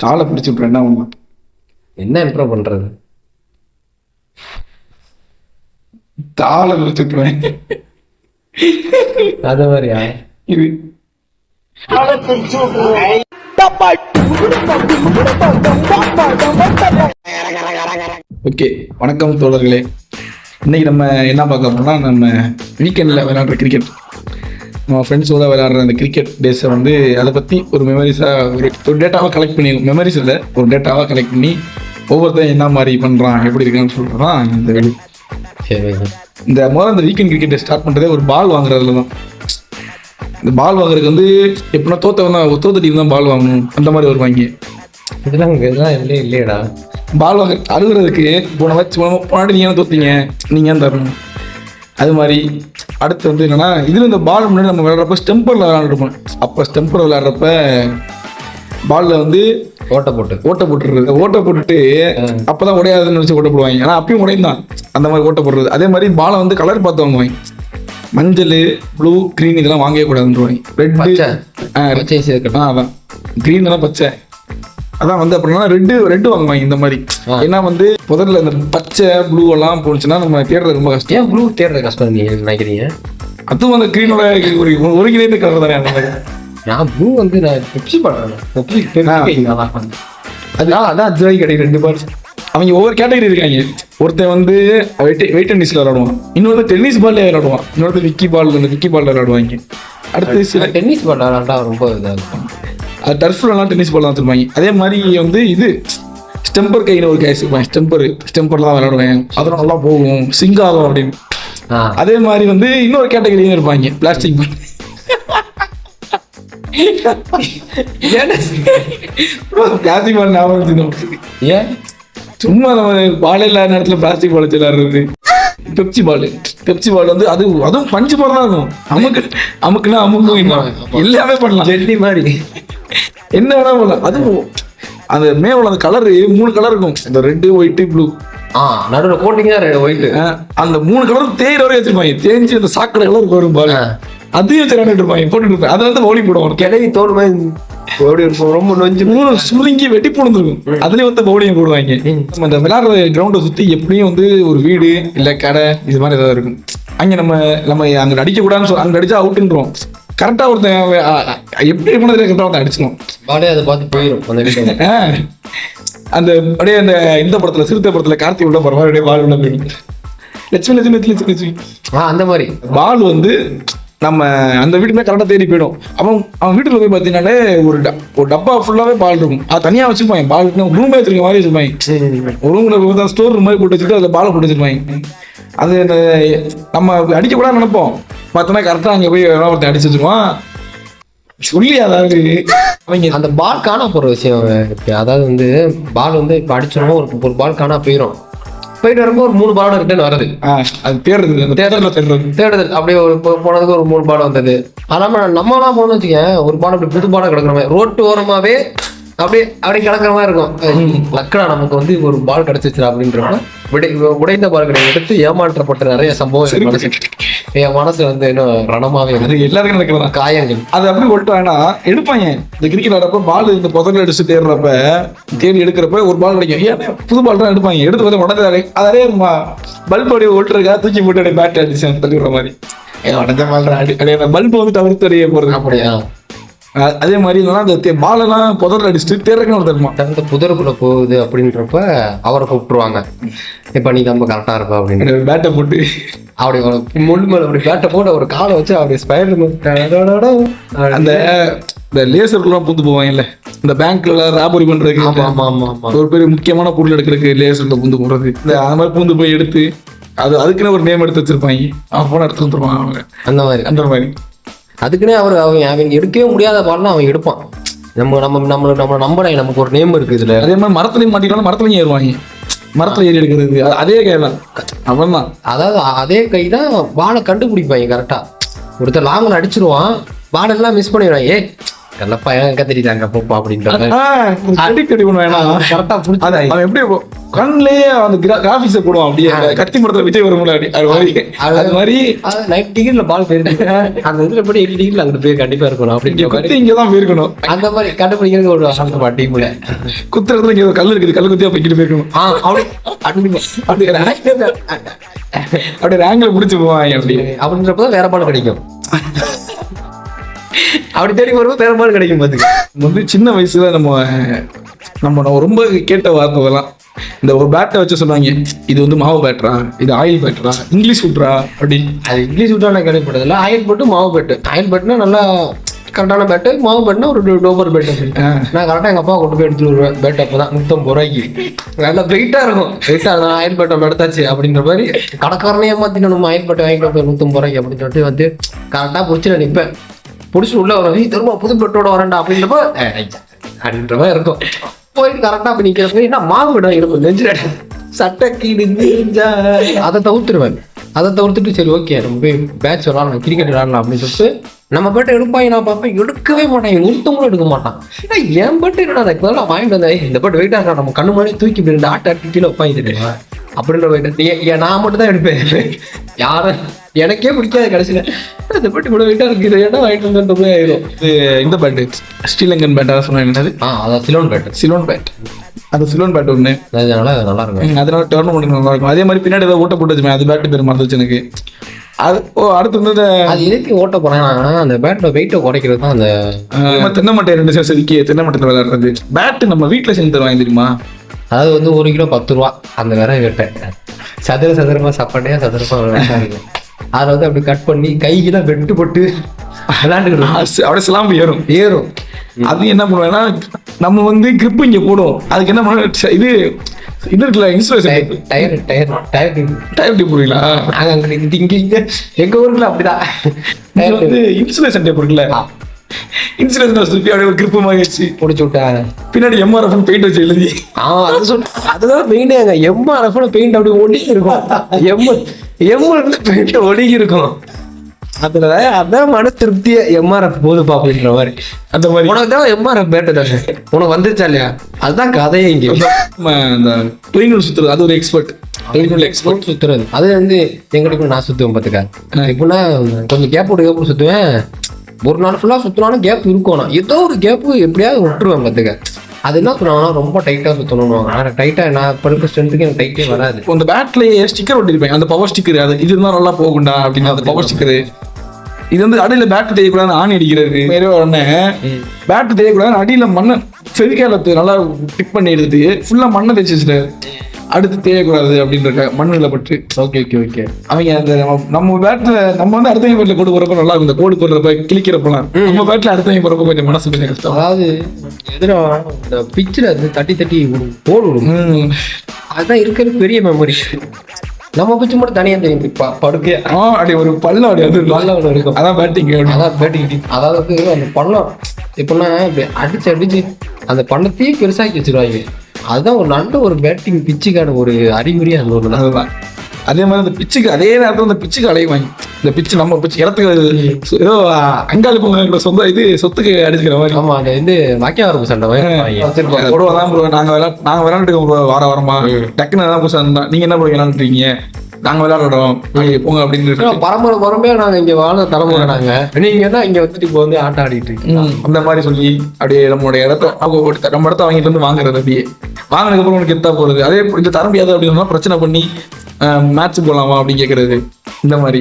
காலை பிடிச்சி விட்றேன் என்ன பண்ணும்? என்ன இம்ப்ரூவ் பண்றது? காலை பிடிச்சி விட்ருவேன். அது மாதிரியா? இது ஓகே. வணக்கம் தோழர்களே. இன்னைக்கு நம்ம என்ன பார்க்க போறோம்னா, நம்ம வீக்கெண்டில் விளையாடுற கிரிக்கெட், நம்ம ஃப்ரெண்ட்ஸோட விளையாடுற அந்த கிரிக்கெட் டேஸை வந்து அதை பற்றி ஒரு மெமரிஸாக ஒரு டேட்டாவாக கலெக்ட் பண்ணி, மெமரிஸ் இல்லை ஒரு டேட்டாவாக கலெக்ட் பண்ணி ஒவ்வொருத்தரும் என்ன மாதிரி பண்ணுறான் எப்படி இருக்கான்னு சொல்கிறது தான் இந்த வெளி. இந்த முதல்ல இந்த வீக்கெண்ட் கிரிக்கெட்டை ஸ்டார்ட் பண்ணுறதே ஒரு பால் வாங்குறதுல தான். இந்த பால் வாங்குறதுக்கு வந்து எப்படின்னா தோத்த டீம் தான் பால் வாங்கணும் அந்த மாதிரி வருவாங்க. இதெல்லாம் இல்லையடா. பால் வாங்க அழுகுறதுக்கு போனாடி நீங்கள் தோத்தீங்க, நீங்கள் ஏன் தரணும். அது மாதிரி அடுத்து வந்து என்னன்னா, இதில் இந்த பால் முன்னாடி நம்ம விளையாடுறப்ப ஸ்டெம்பரில் விளையாண்டுருப்போம். அப்போ ஸ்டெம்பரில் விளையாடுறப்ப பாலில் வந்து ஓட்டை போட்டுருது. ஓட்டை போட்டுட்டு அப்போ தான் உடையாதுன்னு நினச்சி ஓட்ட போடுவாங்க. ஆனால் அப்பயும் உடையும் தான் அந்த மாதிரி ஓட்டை போடுறது. அதே மாதிரி பாலை வந்து கலர் பார்த்து வாங்குவாங்க. மஞ்சள், ப்ளூ, க்ரீன் இதெல்லாம் வாங்கவே கூடாதுன்றாங்க. ரெட்டு அதான் க்ரீன் எல்லாம் பச்சை அதான் வந்து அப்படின்னா ரெட்டு வாங்குவாங்க இந்த மாதிரி. ஏன்னா வந்து முதல்ல இந்த பச்சை ப்ளூ எல்லாம் போச்சுன்னா நம்ம தேடுறது ரொம்ப கஷ்டம். ஏன் ப்ளூ தேடுறது கஷ்டம் நீங்க நினைக்கிறீங்க? அதுவும் அந்த க்ரீனோட ஒருங்கிணைந்த கலர் தானே அந்த மாதிரி. நான் ப்ளூ வந்து நான் பெப்சி பண்ணுறேன். அதான் அது கிடையாது. 2 பால் அவங்க ஒவ்வொரு கேட்டகரி இருக்காங்க. ஒருத்தன் வந்து வெயிட் டென்னிஸ்ல விளையாடுவான், இன்னொரு டென்னிஸ் பால்ல விளையாடுவான், இன்னொருத்தர் விக்கி பால் விளையாடுவாங்க. அடுத்து சில டென்னிஸ் பால் விளையாண்டா ரொம்ப இதாக இருக்கும். அது டர்ஃப்லாம் டென்னிஸ் பால் தான் வச்சுருப்பாங்க. அதே மாதிரி வந்து இது ஸ்டெம்பர் கையில் ஒரு கேஸ் இருப்பாங்க. ஸ்டெம்பர்லாம் விளையாடுவேன், அதெல்லாம் நல்லா போகும், சிங்க் ஆகும் அப்படின்னு. அதே மாதிரி வந்து இன்னொரு கேட்டகரியும் இருப்பாங்க, பிளாஸ்டிக் பால். பிளாஸ்டிக் பால் ஞாபகம் ஏன் சும்மா நம்ம பால் இல்லாத நேரத்தில் பிளாஸ்டிக் பால் வச்சு விளையாடுறது. பெப்சி பால் வந்து அதுவும் பஞ்சு பால் தான் இருக்கும். அமுக்குன்னா எல்லாமே பண்ணலாம். ஜெல்லி மாதிரி என்ன வேணா பண்ணலாம். அதுவும் அந்த மேல அந்த கலரு 3 கலர் இருக்கும். இந்த ரெட்டு, ஒயிட்டு, ப்ளூ. நடுவில் கோட்டிங்க ஒயிட்டு. அந்த 3 கலரும் தேயிற வரை வச்சிருப்பாங்க. தேஞ்சு அந்த சாக்கடை கலருக்கு வரும் பால். அதையும் வச்சு விளையாண்டுட்டு இருப்பாங்க, போட்டுட்டு இருப்பேன். அதை வந்து பவுலிங் போடுவாங்க. கிளவி தோல் மாதிரி ரொம்ப நொஞ்சு சுருங்கி வெட்டி போடுந்துருக்கும். அதுலயும் வந்து பவுலிங் போடுவாங்க. அந்த விளையாடுற கிரவுண்டை சுத்தி எப்படியும் வந்து ஒரு வீடு இல்ல கடை இது மாதிரி ஏதாவது இருக்கும். அங்க நம்ம அங்க அடிக்க கூடாதுன்னு அங்க அடிச்சா அவுட்டுன்றோம். கரெக்டா ஒருத்தன் எப்படி பண்ணதுல கரெக்டா ஒருத்தன் அடிச்சிடும். பாலே அதை பார்த்து போயிடும் அந்த அப்படியே அந்த இந்த படத்துல சிறுத்தை படத்துல கார்த்திக் உள்ள போற மாதிரி பால் உள்ள போயிடும். லட்சுமி அந்த மாதிரி பால் வந்து நம்ம அந்த வீட்டுமே கரெக்டாக தேடி போயிடும். அவன் வீட்டுல போய் பார்த்தீங்கன்னாலே ஒரு டப்பா ஃபுல்லாவே பால் இருக்கும். அது தனியாக வச்சுருப்பாங்க. பால் ரூமே வச்சிருக்க மாதிரி வச்சுருப்பாங்க. ஒரு ரூம்ல ஸ்டோர் ரூம் மாதிரி போட்டு வச்சுட்டு அதில் பாலை போட்டு வச்சிருப்பாங்க. அது நம்ம அடிக்கக்கூடாது நினைப்போம், பார்த்தோன்னா கரெக்டாக அங்கே போய் ஒருத்தன் அடிச்சு வச்சுருவான். சொல்லி அதாவது அவங்க அந்த பால் காணா போகிற விஷயம் இருக்கு. அதாவது வந்து பால் வந்து இப்போ அடிச்சிடும், ஒரு பால் காணா போயிடும். போயிட்டு வரும்போது ஒரு 3 பாலோட ரிட்டர்ன் வருது. அது தேடுதல் அப்படியே போனதுக்கு ஒரு 3 பால் வந்தது. அதாம நம்மலாம் போகணும்னு வச்சுக்க, ஒரு பால் அப்படி புது பாலம் கிடக்குற மாதிரி ரோட்டு ஓரமாவே அப்படியே கிடக்குற மாதிரி இருக்கும். லக்கடா நமக்கு வந்து ஒரு பால் கிடைச்சிச்சு அப்படின்றப்ப உடைந்த பால் எடுத்து ஏமாற்றப்பட்ட நிறைய சம்பவம் என் மனசு வந்து இன்னும் ரணமாவே எல்லாருக்கும் நடக்கிறதா காயங்கள். அது அப்படி ஒட்டு வேணா எடுப்பாங்க. இந்த கிரிக்கெட் ஆடுறப்ப பால் இந்த புதல அடிச்சு தேடி எடுக்கிறப்ப ஒரு பால் கிடைக்கும். ஏன் புது பால் தான் எடுப்பாங்க. எடுத்து வந்து உடனே அதே பல்ப் அடி ஓட்டுறக்கா தூக்கி போட்டு பேட் அடிச்சு தள்ளிடுற மாதிரி உடஞ்ச பால் பல்ப் வந்து தவிர்த்து அடைய போறது. அப்படியா? அதே மாதிரி அந்த பாலெல்லாம் புதர் அடிச்சுட்டு தேர்றதுக்கு தருமா அந்த புதருக்குள்ள போகுது அப்படின்றப்ப அவரை கூப்பிட்டுருவாங்க. இப்ப நீ ரொம்ப கரெக்டா இருப்பா அப்படின்னு பேட்டை போட்டு அப்படி முள்ளு மேல அப்படி பேட்டை போட்டு ஒரு காலை வச்சு அப்படி ஸ்பைடர் அந்த லேசர்லாம் பூந்து போவாங்கல்ல, இந்த பேங்க்ல ராபரி பண்றதுக்கு ஒரு பெரிய முக்கியமான பொருள் எடுக்கிறதுக்கு லேசர்ல பூந்து போடுறது. இந்த அந்த மாதிரி பூந்து போய் எடுத்து அதுக்குன்னு ஒரு நேம் எடுத்து வச்சிருப்பாங்க. அவன் போன எடுத்து வந்துருவாங்க அவங்க. அந்த மாதிரி அதுக்குன்னே அவங்க எடுக்கவே முடியாத பால்லாம் அவன் எடுப்பான். நம்ம நம்பலை, நமக்கு ஒரு நேம் இருக்கு இதுல. அதே மாதிரி மரத்துலையும் மாட்டிக்கலாம், மரத்துலையும் ஏறுவாங்க. மரத்துல ஏறி எடுக்கிறது அதே கை தான். அவன் தான் அதாவது அதே கை தான் பாலை கண்டுபிடிப்பாங்க கரெக்டா. ஒருத்தர் லாங்கில் அடிச்சிருவான், பால் எல்லாம் மிஸ் பண்ணிடுவான். எல்லாம் பையன் கத்திரிட்டாங்க போப்பா அப்படின்றாங்க. அடிக்கடி ஒண்ணு வேணாம். கரெக்டா அது புடிச்சு அவன் எப்படி கண்ணிலேயே அந்த கிராபிக்ஸை போடுவான் அப்படியே கத்தி படத்துல விஜய் வரும்ல அப்படி அது மாதிரி 90 டிகிரில பால் போயிருக்கு. அந்த இதுல போய் 80 டிகிரில அங்கிட்டு போய் கண்டிப்பா இருக்கணும் அப்படின்ற மாதிரி குத்தி இங்கதான் போயிருக்கணும். அந்த மாதிரி கண்டுபிடிக்கிறது ஒரு ஆசைப்பா டீம்ல. குத்துறதுல இங்க ஒரு கல் இருக்குது, கல் குத்தியா போய்கிட்டு போயிருக்கணும். அப்படி அப்படியே ரேங்கில் பிடிச்சி போவாங்க அப்படி. அப்படின்றப்பதான் வேற பால் கிடைக்கும். அப்படி தேடி வரும்போது வேற பால் கிடைக்கும். வந்து சின்ன வயசுல நம்ம ரொம்ப கேட்ட வார்த்தைலாம் இந்த ஒரு பேட்டை வச்சு சொன்னாங்க, இது வந்து மாவு பேட்டரா, இது ஆயில் பேட்டரா, இங்கிலீஷ் விட்றா அப்படின்னு. அது இங்கிலீஷ் விட்டா நான் கேள்விப்பட்டதில்ல. ஆயில் பேட்டு மாவு பேட்டு. ஆயில் பேட்டுனா நல்லா கரெக்டான பேட்டு, மாவு பேட்டுனா ஒரு டோபர் பேட்டு. நான் கரெக்டாக எங்கள் அப்பா கொண்டு போய் எடுத்துட்டு வருவேன் பேட்டு. அப்போ தான் 150 ரூபாய்க்கு நல்லா வெயிட்டாக இருக்கும். வெயிட்டாக இருந்தால் ஆயில் பேட்டை எடுத்தாச்சு அப்படின்ற மாதிரி கடைக்காரனே ஏமாற்றிட்டு நம்ம ஆயில் பேட்டை வாங்கிட்டு போய் 150 ரூபாய்க்கு அப்படின்னு சொல்லிட்டு வந்து கரெக்டாக பிடிச்சி நான் நிற்பேன். பிடிச்சிட்டு உள்ள வரேன், திரும்ப புது பெட்டோட வரேன்டா அப்படின்றப்ப அப்படின்ற மாதிரி இருக்கும். போயிட்டு கரெக்டாக போய் நிற்கிறப்ப என்ன மாவு இடம் இருக்கும் நெஞ்சில சட்டை கீழே அதை தவிர்த்துருவேன். அதை தவிர்த்துட்டு சரி ஓகே நம்ம போய் பேட்ச் விளாடலாம், கிரிக்கெட் விளாடலாம் அப்படின்னு சொல்லிட்டு நம்ம பேட்டை எடுப்பாங்க. நான் பார்ப்பேன் எடுக்கவே மாட்டேன், ஒருத்தவங்களும் எடுக்க மாட்டான். ஏன்னா என் பேட்டு என்னடா அதுக்கு பதிலாக வாங்கிட்டு வந்தேன், இந்த பேட்டு வெயிட்டாக இருக்கா, நம்ம கண்ணு மாதிரி தூக்கி இப்படி 2 ஆட்டு கீழே வைப்பாங்க தெரியுமா அப்படின்ற போயிட்டு நான் மட்டும் தான் எடுப்பேன். யாரும் எனக்கே பிடிக்காது. கடைசியில் இந்த பேட்டு கூட வெயிட்டாக இருக்குது, இதை ஏன்னா வாங்கிட்டு வந்துட்டு போய் ஆயிடும். இந்த பேட்டு ஸ்ரீலங்கன் பேட்டாக சொன்னாங்க. அதான் சிலோன் பேட்டு. சிலோன் பேட், அந்த சிலோன் பேட் ஒன்று அதனால நல்லா இருக்கும். அதனால டோர்னமெண்ட் நல்லா இருக்கும். அதே மாதிரி பின்னாடி ஏதாவது ஓட்ட போட்டு வச்சுமே, அது பேட்டு பேர் மறந்துச்சு எனக்கு. அது அடுத்து வந்து அது எதுக்கு ஓட்ட போறேன்னா அந்த பேட்டோட வெயிட்டை குறைக்கிறது தான். அந்த தென்னை மட்டை 2 சேர்த்து செதுக்கி தென்னை மட்டை விளையாடுறது. பேட்டு நம்ம வீட்டில் செஞ்சு தருவாங்க தெரியுமா? அதாவது வந்து 1 கிலோ 10 ரூபா. அந்த வேற வெட்டை சதுரமா சப்பாட்டையா சதுரமா இருக்கும். அதை வந்து அப்படி கட் பண்ணி கைக்கு தான் வெட்டு போட்டு விளையாண்டுக்கிட்டு அப்படியே சிலாம்பு ஏறும். அது என்ன பண்ணுவேன்னா நம்ம வந்து கிரிப்பு இங்கே போடுவோம். அதுக்கு என்ன பண்ணுவோம், இது இருக்குல்ல இன்சுலேஷன் டயர் டியூப் போடுவீங்களா? இங்க எங்க ஊருக்குள்ள அப்படிதான் வந்து இன்சுலேஷன் டேப் இருக்குல்ல, இன்சுலேஷன் சுற்றி அப்படியே கிரிப்பு மாதிரி வச்சு முடிச்சு விட்டாங்க. பின்னாடி எம்ஆர்எஃப் பெயிண்ட் வச்சு எழுதி. அதுதான் பெயிண்டே. எம்ஆர்எஃப் பெயிண்ட் அப்படி ஒடுங்கி இருக்கும். எம்ஆர்எஃப் பெயிண்ட் ஒடுங்கி இருக்கும். அதுல அதான் மன திருப்தியா எம்ஆர்எஃப் போது பாப்பின்ற மாதிரி. அந்த மாதிரி உனக்கு தான் எம்ஆர்எஃப் பேட்டு தானே உனக்கு வந்துருச்சா இல்லையா? அதுதான் கதையே. இங்க அந்த ட்ரெயினில் சுத்துறது அது ஒரு எக்ஸ்பர்ட். எக்ஸ்பர்ட் சுத்துறது அது வந்து எங்களுக்கு நான் சுத்துவேன் பார்த்துக்க. இப்படின்னா கொஞ்சம் கேப் விட்டு சுத்துவேன். ஒரு நாள் ஃபுல்லா சுத்தினாலும் கேப் இருக்கும். ஏதோ ஒரு கேப்பு எப்படியாவது விட்டுருவேன் பார்த்துக்க. அது என்ன பண்ணுவாங்கன்னா ரொம்ப டைட்டாக சுற்றணும்னுவாங்க. ஆனால் டைட்டாக நான் இப்போ இருக்க ஸ்ட்ரென்த்துக்கு எனக்கு டைட்டே வராது. அந்த பேட்லேயே ஸ்டிக்கர் ஒட்டிருப்பேன், அந்த பவர் ஸ்டிக்கர். அது இது இருந்தால் நல்லா போகுண்டா அப்படின்னு அந்த பவர் ஸ்டிக்கரு. இது வந்து அடியில் பேட்டு தேயக்கூடாது, ஆணி அடிக்கிறது வேற உடனே பேட்டு தேயக்கூடாது. அடியில் மண்ணை செதுக்காலத்து நல்லா டிக் பண்ணி எடுத்து ஃபுல்லாக மண்ணை தேய்ச்சி வச்சுட்டு அடுத்து தேயக்கூடாது அப்படின்ற மண்ணில் பட்டு. ஓகே அவங்க அந்த நம்ம பேட்டில் நம்ம வந்து அடுத்தவங்க பேட்டில் கோடு போடுறப்ப நல்லா இருக்கும். இந்த கோடு போடுறப்ப கிளிக்கிறப்பெல்லாம் நம்ம பேட்டில் அடுத்தவங்க போடுறப்ப கொஞ்சம் மனசு கொஞ்சம் கஷ்டம். அதாவது எதிராக இந்த பிச்சில் அது தட்டி போடுவோம். அதுதான் இருக்கிறது பெரிய மெமரி. நம்ம பிச்சு மட்டும் தனியாக தெரியும் படுக்கையா அப்படி ஒரு பள்ளம் அப்படி அது பள்ளம் ஒன்று இருக்கும். அதான் பேட்டிங். அதான் பேட்டிங். அதாவது அந்த பள்ளம் இப்போனா இப்படி அடிச்சு அந்த பள்ளத்தையும் பெருசாக்கி வச்சிருவாங்க. அதுதான் ஒரு நல்ல ஒரு பேட்டிங் பிச்சுக்கான ஒரு அறிகுறியா இருந்தது. அதுதான் அதே மாதிரி அந்த பிச்சுக்கு அதே நேரத்தில் அந்த பிச்சுக்கு அலைவாங்க. இந்த பிச்சு நம்ம பிச்சு இடத்துக்கு ஏதோ அங்காளி பொங்கல் சொந்த இது சொத்துக்கு அடிச்சுக்கிற மாதிரி. ஆமா அந்த இது வாக்கியாரம் சண்டை போடுவாதான் ப்ரோ. நாங்கள் விளையாண்டுருக்கோம் ப்ரோ வாரமா டக்குன்னு தான் புதுசாக இருந்தா நீங்கள் என்ன ப்ரோ விளையாண்டுருக்கீங்க, நாங்கள் விளையாடுறோம் போங்க அப்படின்னு பரம்பரையா நாங்கள் இங்கே வாழ்ந்த தலைமுறை. நாங்கள் நீங்க தான் இங்கே வந்துட்டு இப்போ வந்து ஆட்டம் ஆடிட்டு அந்த மாதிரி சொல்லி அப்படியே நம்மளுடைய இடத்த நம்ம இடத்த வாங்கிட்டு வந்து வாங்குறது. அப்படியே வாங்கினதுக்கப்புறம் உனக்கு எத்தா போகிறது, அதே இந்த தர முடியாது அப்படின்னா பிரச்சனை பண்ணி மேட்ச் போகலாமா அப்படின்னு கேட்கறது. இந்த மாதிரி